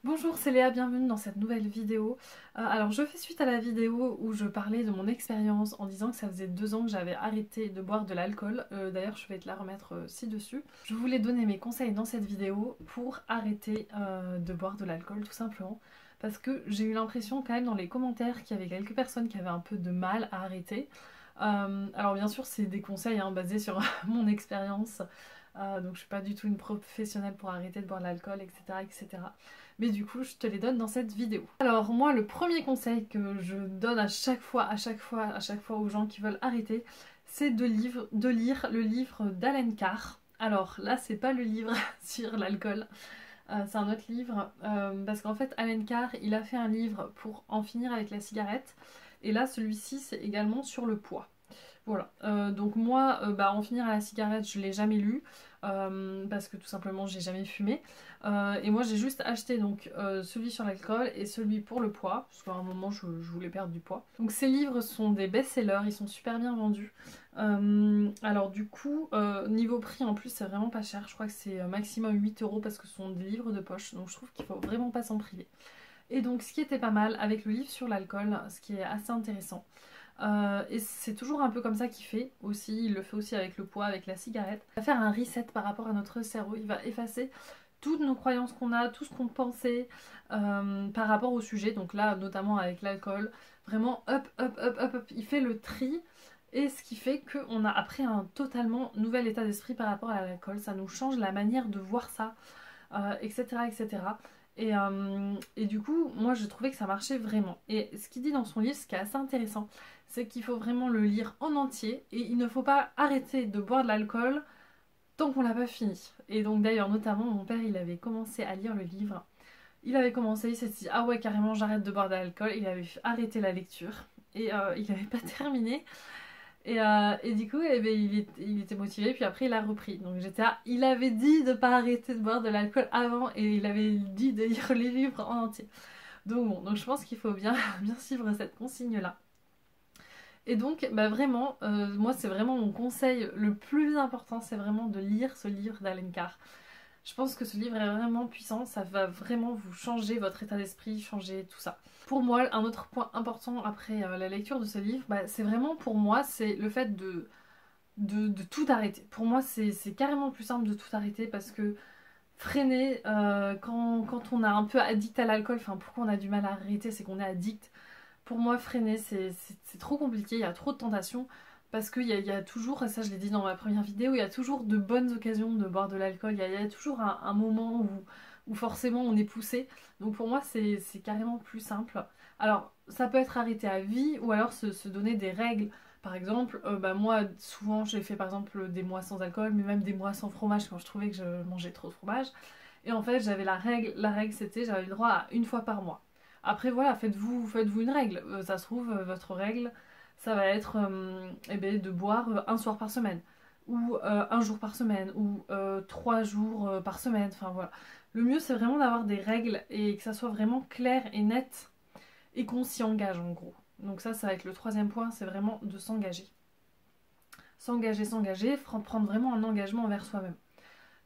Bonjour, c'est Léa, bienvenue dans cette nouvelle vidéo. Alors je fais suite à la vidéo où je parlais de mon expérience en disant que ça faisait 2 ans que j'avais arrêté de boire de l'alcool. D'ailleurs je vais te la remettre ci-dessus. Je voulais donner mes conseils dans cette vidéo pour arrêter de boire de l'alcool tout simplement. Parce que j'ai eu l'impression quand même dans les commentaires qu'il y avait quelques personnes qui avaient un peu de mal à arrêter. Alors bien sûr c'est des conseils basés sur mon expérience. Donc je suis pas du tout une professionnelle pour arrêter de boire de l'alcool, etc., etc. Mais du coup, je te les donne dans cette vidéo. Alors moi, le premier conseil que je donne à chaque fois aux gens qui veulent arrêter, c'est de lire le livre d'Alen Carr. Alors là, c'est pas le livre sur l'alcool, c'est un autre livre, parce qu'en fait, Alen Carr, il a fait un livre pour en finir avec la cigarette, et là, celui-ci, c'est également sur le poids. Voilà, donc moi, en finir à la cigarette, je l'ai jamais lu, parce que tout simplement, j'ai jamais fumé. Et moi, j'ai juste acheté donc celui sur l'alcool et celui pour le poids, parce qu'à un moment, je voulais perdre du poids. Donc ces livres sont des best-sellers, ils sont super bien vendus. Alors du coup, niveau prix, en plus, c'est vraiment pas cher. Je crois que c'est maximum 8 € parce que ce sont des livres de poche, donc je trouve qu'il faut vraiment pas s'en priver. Et donc, ce qui était pas mal avec le livre sur l'alcool, ce qui est assez intéressant, et c'est toujours un peu comme ça qu'il fait aussi, il le fait aussi avec le poids, avec la cigarette. Il va faire un reset par rapport à notre cerveau, il va effacer toutes nos croyances qu'on a, tout ce qu'on pensait par rapport au sujet, donc là notamment avec l'alcool, vraiment hop, il fait le tri. Et ce qui fait qu'on a après un totalement nouvel état d'esprit par rapport à l'alcool, ça nous change la manière de voir ça, etc. etc. Et du coup, moi je trouvais que ça marchait vraiment. Et ce qu'il dit dans son livre, ce qui est assez intéressant, c'est qu'il faut vraiment le lire en entier et il ne faut pas arrêter de boire de l'alcool tant qu'on l'a pas fini. Et donc d'ailleurs, notamment, mon père, il avait commencé à lire le livre. Il avait commencé, il s'est dit ah ouais, carrément, j'arrête de boire de l'alcool. Il avait arrêté la lecture et il n'avait pas terminé. Et du coup, eh ben, il était motivé, puis après il a repris. Donc il avait dit de pas arrêter de boire de l'alcool avant et il avait dit de lire les livres en entier. Donc bon, donc je pense qu'il faut bien, bien suivre cette consigne-là. Et donc, vraiment, moi c'est vraiment mon conseil le plus important, c'est vraiment de lire ce livre d'Alen Carr. Je pense que ce livre est vraiment puissant, ça va vraiment vous changer votre état d'esprit, changer tout ça. Pour moi, un autre point important après la lecture de ce livre, c'est vraiment pour moi, c'est le fait de tout arrêter. Pour moi, c'est carrément plus simple de tout arrêter parce que freiner, quand on est un peu addict à l'alcool, enfin pourquoi on a du mal à arrêter, c'est qu'on est addict. Pour moi, freiner, c'est trop compliqué, il y a trop de tentations. Parce qu'il y a toujours, et ça je l'ai dit dans ma première vidéo, il y a toujours de bonnes occasions de boire de l'alcool. Il y a toujours un moment où forcément on est poussé. Donc pour moi, c'est carrément plus simple. Alors, ça peut être arrêté à vie ou alors se donner des règles. Par exemple, moi, souvent, j'ai fait par exemple des mois sans alcool, mais même des mois sans fromage quand je trouvais que je mangeais trop de fromage. Et en fait, j'avais la règle c'était, j'avais le droit à une fois par mois. Après voilà, faites-vous une règle. Ça se trouve, votre règle, ça va être de boire un soir par semaine, ou un jour par semaine, ou 3 jours par semaine, enfin voilà. Le mieux c'est vraiment d'avoir des règles et que ça soit vraiment clair et net et qu'on s'y engage en gros. Donc ça va être le troisième point, c'est vraiment de s'engager. S'engager, prendre vraiment un engagement envers soi-même.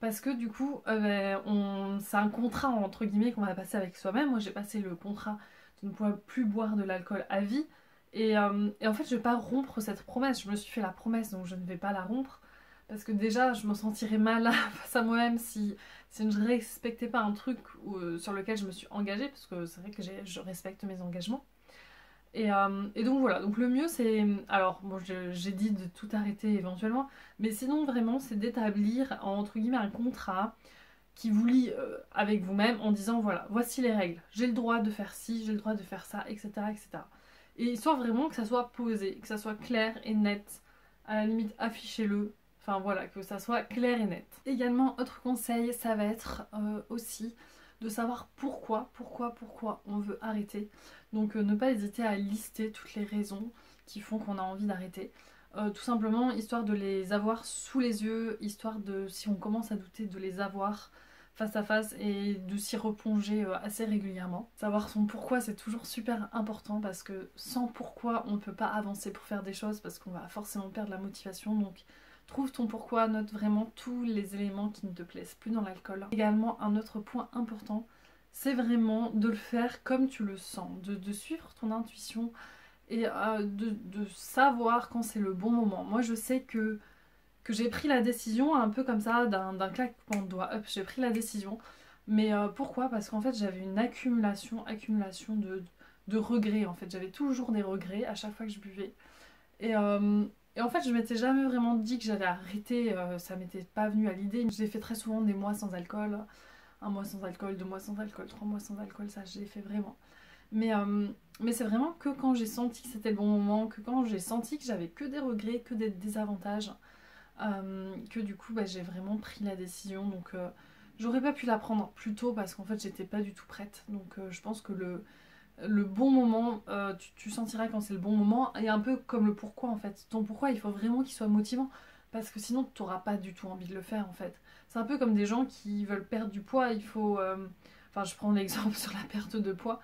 Parce que du coup, c'est un contrat entre guillemets qu'on va passer avec soi-même. Moi j'ai passé le contrat de ne plus boire de l'alcool à vie. Et en fait je vais pas rompre cette promesse. Je me suis fait la promesse donc je ne vais pas la rompre. Parce que déjà je me sentirais mal face à moi-même si je ne respectais pas un truc sur lequel je me suis engagée. Parce que c'est vrai que je respecte mes engagements. Et donc voilà, donc le mieux c'est... Alors bon j'ai dit de tout arrêter éventuellement, mais sinon vraiment c'est d'établir entre guillemets un contrat qui vous lie avec vous-même en disant voilà, voici les règles, j'ai le droit de faire ci, j'ai le droit de faire ça, etc. etc. Et histoire vraiment que ça soit posé, que ça soit clair et net, à la limite affichez-le, enfin voilà, que ça soit clair et net. Également, autre conseil, ça va être aussi de savoir pourquoi on veut arrêter. Donc ne pas hésiter à lister toutes les raisons qui font qu'on a envie d'arrêter. Tout simplement, histoire de les avoir sous les yeux, histoire de, si on commence à douter, de les avoir face à face et de s'y replonger assez régulièrement. Savoir son pourquoi, c'est toujours super important parce que sans pourquoi, on ne peut pas avancer pour faire des choses parce qu'on va forcément perdre la motivation. Donc trouve ton pourquoi, note vraiment tous les éléments qui ne te plaisent plus dans l'alcool. Également, un autre point important, c'est vraiment de le faire comme tu le sens, de suivre ton intuition et de savoir quand c'est le bon moment. Moi je sais que j'ai pris la décision un peu comme ça, d'un claquement de doigts, hop, j'ai pris la décision. Mais pourquoi? Parce qu'en fait j'avais une accumulation de regrets en fait. J'avais toujours des regrets à chaque fois que je buvais. Et, euh, et en fait je m'étais jamais vraiment dit que j'allais arrêter, ça m'était pas venu à l'idée. J'ai fait très souvent des mois sans alcool, un mois sans alcool, 2 mois sans alcool, 3 mois sans alcool, ça j'ai fait vraiment. Mais, euh, mais c'est vraiment que quand j'ai senti que c'était le bon moment, que quand j'ai senti que j'avais que des regrets, que des désavantages, que du coup bah, j'ai vraiment pris la décision. Donc j'aurais pas pu la prendre plus tôt parce qu'en fait j'étais pas du tout prête. Donc je pense que le bon moment, tu sentiras quand c'est le bon moment. Et un peu comme le pourquoi en fait. Ton pourquoi, il faut vraiment qu'il soit motivant. Parce que sinon tu n'auras pas du tout envie de le faire en fait. C'est un peu comme des gens qui veulent perdre du poids. Il faut... Enfin je prends l'exemple sur la perte de poids.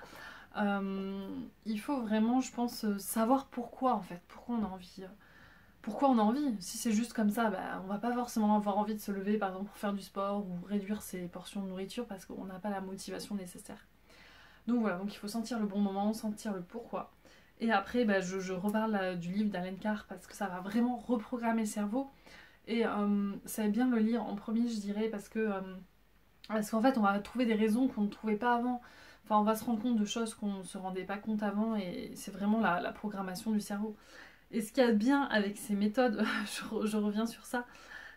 Il faut vraiment, je pense, savoir pourquoi en fait. Pourquoi on a envie. Pourquoi on a envie. Si c'est juste comme ça, bah, on va pas forcément avoir envie de se lever par exemple pour faire du sport ou réduire ses portions de nourriture parce qu'on n'a pas la motivation nécessaire. Donc voilà, donc il faut sentir le bon moment, sentir le pourquoi. Et après, bah, je reparle du livre d'Alain Carr parce que ça va vraiment reprogrammer le cerveau. Et c'est bien de le lire en premier, je dirais, parce qu'en fait, on va trouver des raisons qu'on ne trouvait pas avant. Enfin, on va se rendre compte de choses qu'on ne se rendait pas compte avant, et c'est vraiment la programmation du cerveau. Et ce qu'il y a de bien avec ces méthodes, je reviens sur ça,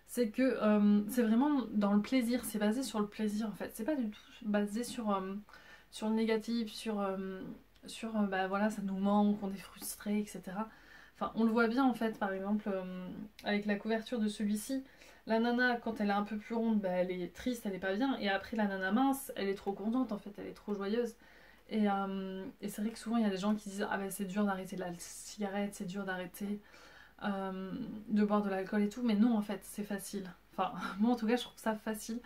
c'est que c'est vraiment dans le plaisir, c'est basé sur le plaisir en fait. C'est pas du tout basé sur le négatif, bah voilà, ça nous manque, on est frustré, etc. Enfin, on le voit bien en fait, par exemple, avec la couverture de celui-ci. La nana, quand elle est un peu plus ronde, bah, elle est triste, elle est pas bien. Et après, la nana mince, elle est trop contente en fait, elle est trop joyeuse. Et c'est vrai que souvent il y a des gens qui disent ah ben c'est dur d'arrêter la cigarette, c'est dur d'arrêter de boire de l'alcool et tout, mais non en fait c'est facile. Enfin moi en tout cas je trouve ça facile.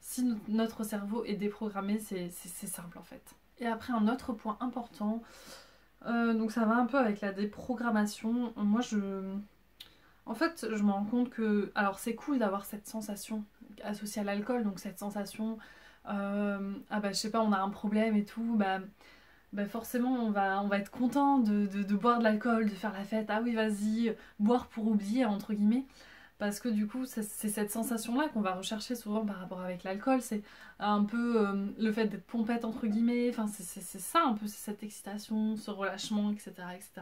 Si notre cerveau est déprogrammé, c'est simple en fait. Et après un autre point important, donc ça va un peu avec la déprogrammation. Moi en fait je me rends compte que, alors c'est cool d'avoir cette sensation associée à l'alcool, donc cette sensation ah bah je sais pas on a un problème et tout, bah forcément on va être content de boire de l'alcool, de faire la fête, ah oui vas-y, boire pour oublier entre guillemets, parce que du coup c'est cette sensation là qu'on va rechercher souvent par rapport avec l'alcool, c'est un peu le fait d'être pompette entre guillemets, enfin c'est ça un peu, c'est cette excitation, ce relâchement, etc., etc.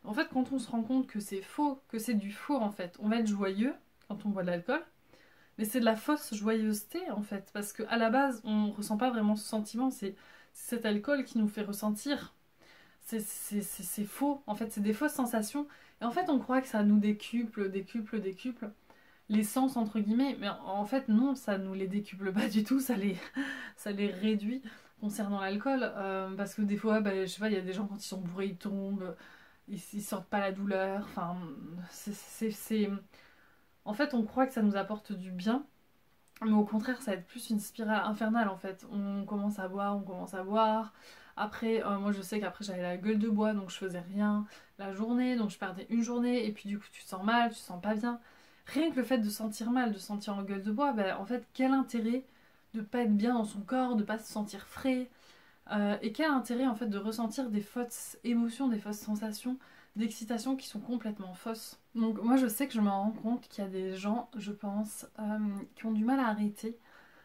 En fait quand on se rend compte que c'est faux, que c'est du faux en fait, on va être joyeux quand on boit de l'alcool, mais c'est de la fausse joyeuseté en fait, parce qu'à la base on ressent pas vraiment ce sentiment, c'est cet alcool qui nous fait ressentir. C'est faux, en fait c'est des fausses sensations. Et en fait on croit que ça nous décuple les sens entre guillemets, mais en fait non, ça nous les décuple pas du tout, ça les réduit concernant l'alcool. Parce que des fois, bah, je sais pas, il y a des gens quand ils sont bourrés, ils tombent, ils sortent pas la douleur, enfin c'est... En fait on croit que ça nous apporte du bien, mais au contraire, ça va être plus une spirale infernale en fait. On commence à boire, on commence à boire. Après, moi je sais qu'après j'avais la gueule de bois, donc je faisais rien la journée, donc je perdais une journée, et puis du coup tu te sens mal, tu te sens pas bien. Rien que le fait de sentir mal, de sentir en gueule de bois, bah, en fait, quel intérêt de pas être bien dans son corps, de pas se sentir frais, et quel intérêt en fait de ressentir des fausses émotions, des fausses sensations d'excitation qui sont complètement fausses. Donc moi je sais que je me rends compte qu'il y a des gens, je pense, qui ont du mal à arrêter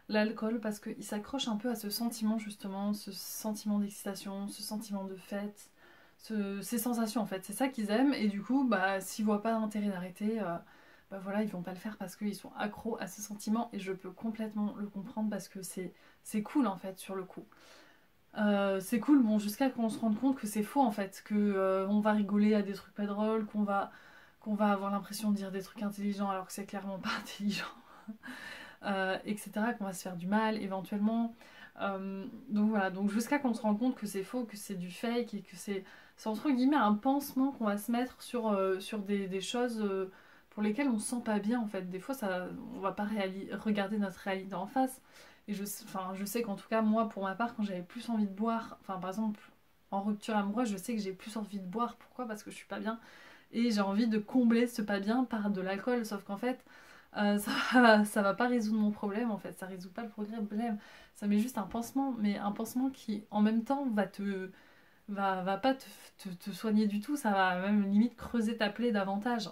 l'alcool parce qu'ils s'accrochent un peu à ce sentiment justement, ce sentiment d'excitation, ce sentiment de fête, ces sensations en fait, c'est ça qu'ils aiment, et du coup bah s'ils voient pas d'intérêt d'arrêter, bah voilà, ils vont pas le faire parce qu'ils sont accros à ce sentiment, et je peux complètement le comprendre parce que c'est cool en fait sur le coup. C'est cool, bon, jusqu'à qu'on se rende compte que c'est faux en fait, que on va rigoler à des trucs pas drôles, qu'on va avoir l'impression de dire des trucs intelligents alors que c'est clairement pas intelligent, etc., qu'on va se faire du mal éventuellement. Donc voilà, donc jusqu'à qu'on se rende compte que c'est faux, que c'est du fake, et que c'est entre guillemets un pansement qu'on va se mettre sur des choses pour lesquelles on se sent pas bien en fait. Des fois, on va pas regarder notre réalité en face. Et je sais qu'en tout cas, moi, pour ma part, quand j'avais plus envie de boire, enfin par exemple, en rupture amoureuse, je sais que j'ai plus envie de boire. Pourquoi? Parce que je suis pas bien. Et j'ai envie de combler ce pas bien par de l'alcool. Sauf qu'en fait, ça va pas résoudre mon problème en fait, ça résout pas le problème, ça met juste un pansement, mais un pansement qui en même temps va pas te soigner du tout, ça va même limite creuser ta plaie davantage.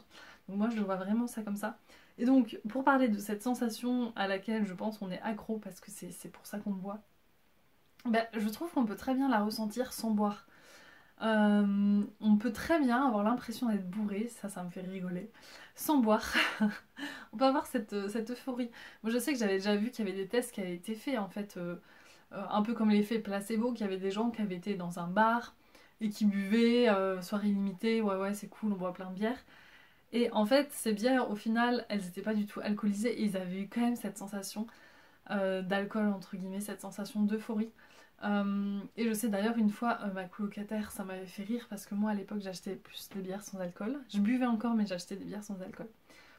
Donc moi je le vois vraiment ça comme ça. Et donc pour parler de cette sensation à laquelle je pense on est accro parce que c'est pour ça qu'on boit, ben, je trouve qu'on peut très bien la ressentir sans boire. On peut très bien avoir l'impression d'être bourré, ça me fait rigoler, sans boire. On peut avoir cette euphorie. Moi je sais que j'avais déjà vu qu'il y avait des tests qui avaient été faits en fait, un peu comme l'effet placebo, qu'il y avait des gens qui avaient été dans un bar et qui buvaient, soirée limitée, ouais c'est cool, on boit plein de bières. Et en fait ces bières au final elles n'étaient pas du tout alcoolisées et ils avaient eu quand même cette sensation d'alcool entre guillemets, cette sensation d'euphorie. Et je sais d'ailleurs une fois ma colocataire ça m'avait fait rire parce que moi à l'époque j'achetais plus des bières sans alcool. Je buvais encore mais j'achetais des bières sans alcool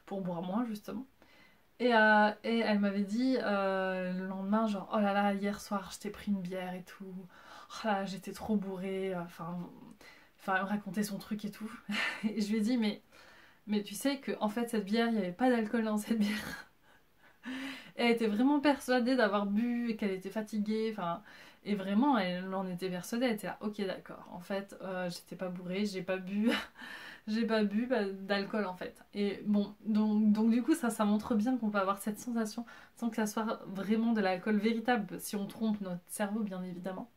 pour boire moins justement. Et elle m'avait dit le lendemain genre oh là là hier soir je t'ai pris une bière et tout. Oh là j'étais trop bourrée. Enfin elle me racontait son truc et tout. Et je lui ai dit mais tu sais que en fait cette bière il n'y avait pas d'alcool dans cette bière. Elle était vraiment persuadée d'avoir bu et qu'elle était fatiguée, enfin, et vraiment elle en était persuadée, elle était là, ok d'accord, en fait j'étais pas bourrée, j'ai pas bu, j'ai pas bu d'alcool en fait. Et bon, donc du coup ça montre bien qu'on peut avoir cette sensation sans que ça soit vraiment de l'alcool véritable, si on trompe notre cerveau bien évidemment.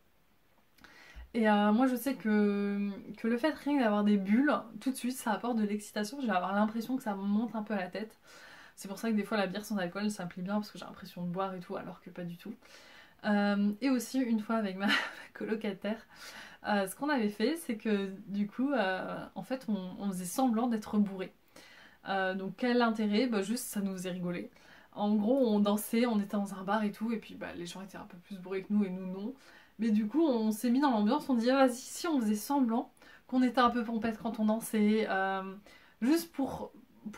Et moi je sais que le fait rien d'avoir des bulles, tout de suite ça apporte de l'excitation, je vais avoir l'impression que ça me monte un peu à la tête. C'est pour ça que des fois la bière sans alcool ça me plaît bien parce que j'ai l'impression de boire et tout alors que pas du tout. Et aussi une fois avec ma colocataire, ce qu'on avait fait c'est que du coup en fait on faisait semblant d'être bourré. Donc quel intérêt? Bah, juste ça nous faisait rigoler. En gros on dansait, on était dans un bar et tout et puis bah, les gens étaient un peu plus bourrés que nous et nous non. Mais du coup on s'est mis dans l'ambiance, on dit ah, vas-y si on faisait semblant qu'on était un peu pompette quand on dansait, juste pour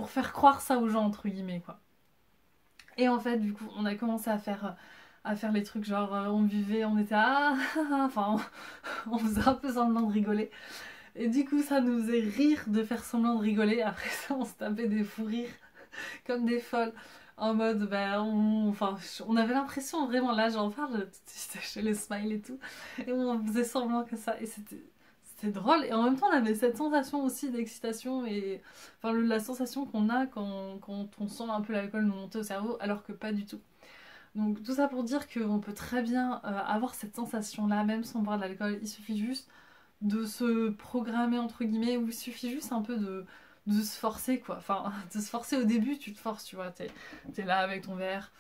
faire croire ça aux gens entre guillemets quoi. Et en fait, du coup, on a commencé à faire les trucs genre on buvait, on était enfin, on faisait un peu semblant de rigoler. Et du coup, ça nous faisait rire de faire semblant de rigoler. Après ça, on se tapait des fous rires comme des folles. En mode, ben, enfin, on avait l'impression vraiment, là j'en parle, j'étais chez les smiles et tout, et on faisait semblant que ça, et c'était drôle, et en même temps on avait cette sensation aussi d'excitation, et enfin la sensation qu'on a quand on sent un peu l'alcool nous monter au cerveau, alors que pas du tout. Donc tout ça pour dire qu'on peut très bien avoir cette sensation-là, même sans boire de l'alcool, il suffit juste de se programmer entre guillemets, ou il suffit juste un peu de se forcer quoi, enfin de se forcer au début, tu te forces, tu vois, t'es là avec ton verre,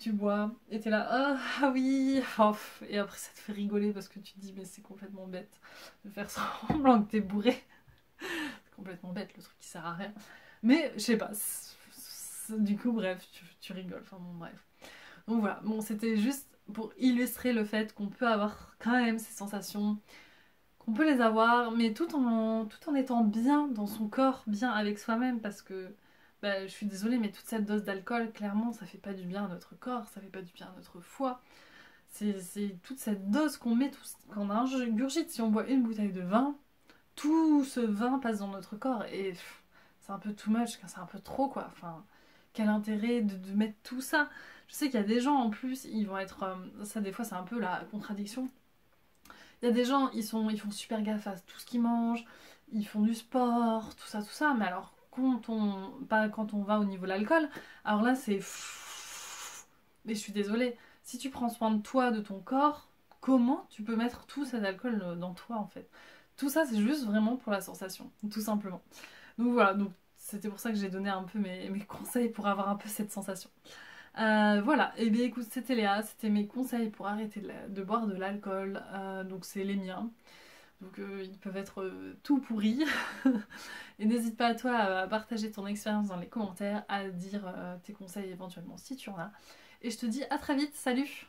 tu bois, et t'es là, ah oui, oh, et après ça te fait rigoler parce que tu te dis mais c'est complètement bête de faire semblant que t'es bourré, c'est complètement bête le truc qui sert à rien, mais je sais pas, du coup bref, tu rigoles, enfin bon bref. Donc voilà, bon c'était juste pour illustrer le fait qu'on peut avoir quand même ces sensations, qu'on peut les avoir, mais tout en étant bien dans son corps, bien avec soi-même, parce que bah, je suis désolée, mais toute cette dose d'alcool, clairement, ça fait pas du bien à notre corps, ça fait pas du bien à notre foie. C'est toute cette dose qu'on met, qu'on ingurgite. Si on boit une bouteille de vin, tout ce vin passe dans notre corps, et c'est un peu too much, c'est un peu trop, quoi. Enfin, quel intérêt de mettre tout ça? Je sais qu'il y a des gens, en plus, ils vont être... ça, des fois, c'est un peu la contradiction. Il y a des gens, ils font super gaffe à tout ce qu'ils mangent, ils font du sport, tout ça, mais alors pas quand on va au niveau de l'alcool, alors là c'est... Mais je suis désolée, si tu prends soin de toi, de ton corps, comment tu peux mettre tout cet alcool dans toi en fait? Tout ça c'est juste vraiment pour la sensation, tout simplement. Donc voilà, donc c'était pour ça que j'ai donné un peu mes conseils pour avoir un peu cette sensation. Voilà, et bien écoute, c'était Léa, c'était mes conseils pour arrêter de boire de l'alcool, donc c'est les miens, donc ils peuvent être tout pourris, et n'hésite pas à toi à partager ton expérience dans les commentaires, à dire tes conseils éventuellement si tu en as, et je te dis à très vite, salut!